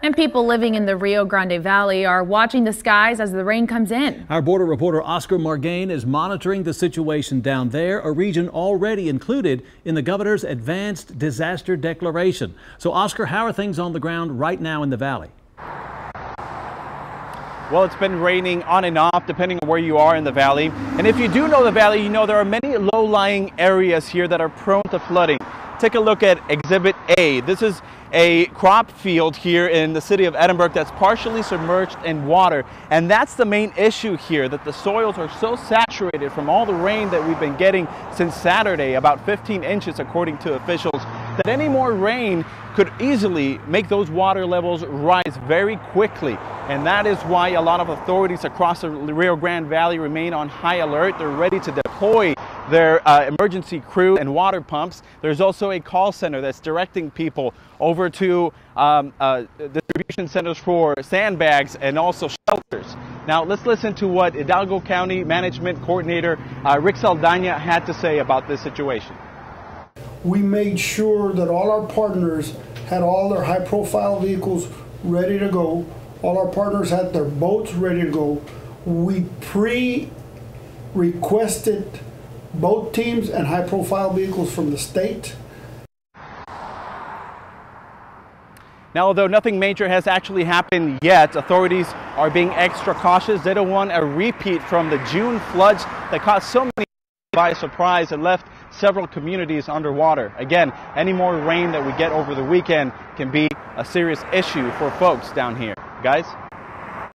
And people living in the Rio Grande Valley are watching the skies as the rain comes in. Our border reporter Oscar Margain is monitoring the situation down there, a region already included in the governor's advanced disaster declaration. So Oscar, how are things on the ground right now in the valley? Well, it's been raining on and off depending on where you are in the valley. And if you do know the valley, you know there are many low-lying areas here that are prone to flooding. Take a look at Exhibit A. This is a crop field here in the city of Edinburgh that's partially submerged in water. And that's the main issue here, that the soils are so saturated from all the rain that we've been getting since Saturday, about 15 inches according to officials, that any more rain could easily make those water levels rise very quickly. And that is why a lot of authorities across the Rio Grande Valley remain on high alert. They're ready to deploy their emergency crew and water pumps. There's also a call center that's directing people over to distribution centers for sandbags and also shelters. Now let's listen to what Hidalgo County Management Coordinator Rick Saldana had to say about this situation. We made sure that all our partners had all their high-profile vehicles ready to go. All our partners had their boats ready to go. We pre-requested boat teams and high-profile vehicles from the state. Now, although nothing major has actually happened yet, authorities are being extra cautious. They don't want a repeat from the June floods that caught so many by surprise and left several communities underwater. Again, any more rain that we get over the weekend can be a serious issue for folks down here. Guys?